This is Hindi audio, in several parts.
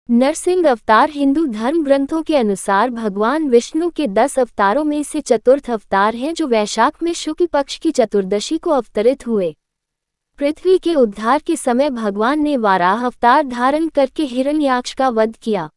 नरसिंह अवतार हिंदू धर्म ग्रंथों के अनुसार भगवान विष्णु के 10 अवतारों में से चतुर्थ अवतार हैं, जो वैशाख में शुक्ल पक्ष की चतुर्दशी को अवतरित हुए। पृथ्वी के उद्धार के समय भगवान ने वाराह अवतार धारण करके हिरण्याक्ष का वध किया।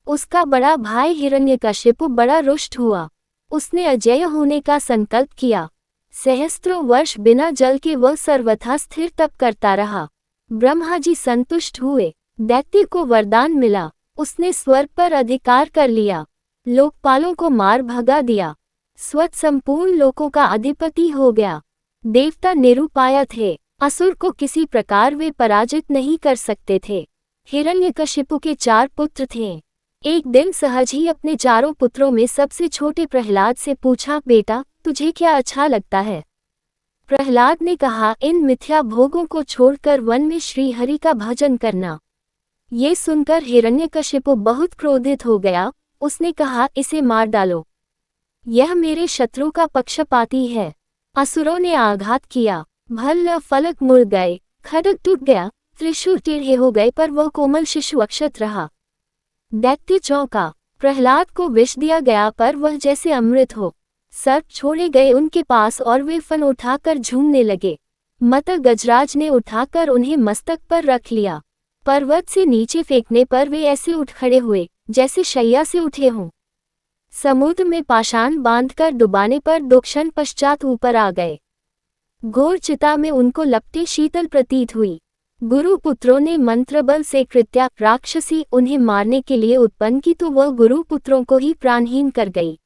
उसका बड़ा भाई हिरण्यकशिपु बड़ा रुष्ट हुआ। उसने अजेय होने का संकल्प किया। सहस्त्रों वर्ष बिना जल के वह सर्वथा स्थिर तप करता रहा। ब्रह्मा जी संतुष्ट हुए। दैत्य को वरदान मिला। उसने स्वर्ग पर अधिकार कर लिया। लोकपालों को मार भगा दिया। स्वत संपूर्ण लोकों का अधिपति हो गया। देवता निरुपाय थे। असुर को किसी प्रकार वे पराजित नहीं कर सकते थे। हिरण्यकशिपु के 4 पुत्र थे। एक दिन सहज ही अपने चारों पुत्रों में सबसे छोटे प्रहलाद से पूछा, बेटा तुझे क्या अच्छा लगता है? प्रहलाद ने कहा, इन मिथ्या भोगों को छोड़कर वन में श्रीहरि का भजन करना। ये सुनकर हिरण्यकशिपु बहुत क्रोधित हो गया। उसने कहा, इसे मार डालो, यह मेरे शत्रु का पक्षपाती है। असुरों ने आघात किया। भल्ल फलक मुड़ गए, खड्ग टूट गया, त्रिशूल टेढ़े हो गए, पर वह कोमल शिशु अक्षत रहा। दैत्य चौंका। प्रहलाद को विष दिया गया, पर वह जैसे अमृत हो। सर्प छोड़े गए उनके पास और वे फन उठाकर झूमने लगे। मत गजराज ने उठाकर उन्हें मस्तक पर रख लिया। पर्वत से नीचे फेंकने पर वे ऐसे उठ खड़े हुए जैसे शैया से उठे हों। समुद्र में पाषाण बांधकर डुबाने पर 2 क्षण पश्चात ऊपर आ गए। घोर चिता में उनको लपटे शीतल प्रतीत हुई। गुरु पुत्रों ने मंत्रबल से कृत्या राक्षसी उन्हें मारने के लिए उत्पन्न की, तो वह गुरु पुत्रों को ही प्राणहीन कर गई।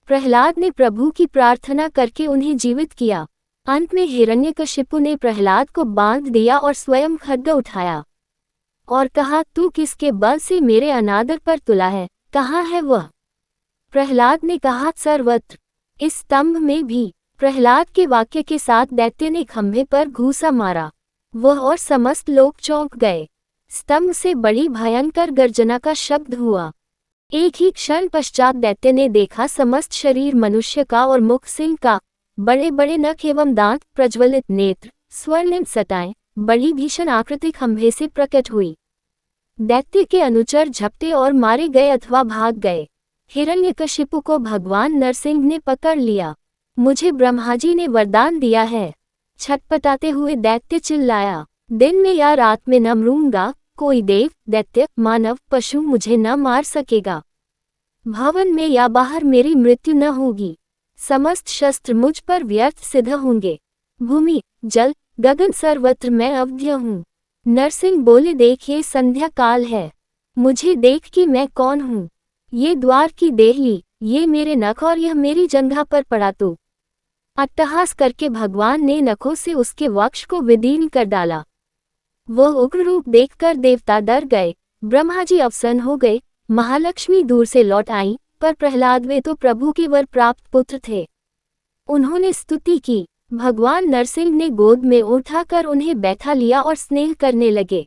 प्रहलाद ने प्रभु की प्रार्थना करके उन्हें जीवित किया। अंत में हिरण्यकशिपु ने प्रहलाद को बांध दिया और स्वयं खड्ग उठाया और कहा, तू किसके बल से मेरे अनादर पर तुला है? कहाँ है वह? प्रहलाद ने कहा, सर्वत्र, इस स्तंभ में भी। प्रहलाद के वाक्य के साथ दैत्य ने खंभे पर घूसा मारा। वह और समस्त लोग चौंक गए। स्तंभ से बड़ी भयंकर गर्जना का शब्द हुआ। एक ही क्षण पश्चात दैत्य ने देखा, समस्त शरीर मनुष्य का और मुख सिंह का, बड़े बड़े नख एवं दांत, प्रज्वलित नेत्र, स्वर्णिम सटाएं, बड़ी भीषण आकृति खंभे से प्रकट हुई। दैत्य के अनुचर झपटे और मारे गए अथवा भाग गए। हिरण्यकशिपु को भगवान नरसिंह ने पकड़ लिया। मुझे ब्रह्माजी ने वरदान दिया है। छटपटाते हुए दैत्य चिल्लाया, दिन में या रात में न मरूंगा। कोई देव, दैत्य, मानव, पशु मुझे न मार सकेगा। भवन में या बाहर मेरी मृत्यु न होगी। समस्त शस्त्र मुझ पर व्यर्थ सिद्ध होंगे। भूमि, जल, गगन सर्वत्र मैं अवध्य हूँ। नरसिंह बोले, देखिए संध्या काल है। मुझे देख कि मैं कौन हूँ। ये द्वार की देहली, ये मेरे नख और यह मेरी जंघा पर पड़ा। तो अट्टहास करके भगवान ने नखों से उसके वक्ष को विदीर्ण कर डाला। वह उग्र रूप देखकर देवता डर गए। ब्रह्मा जी अवसन्न हो गए। महालक्ष्मी दूर से लौट आईं, पर प्रहलाद वे तो प्रभु के वर प्राप्त पुत्र थे। उन्होंने स्तुति की। भगवान नरसिंह ने गोद में उठाकर उन्हें बैठा लिया और स्नेह करने लगे।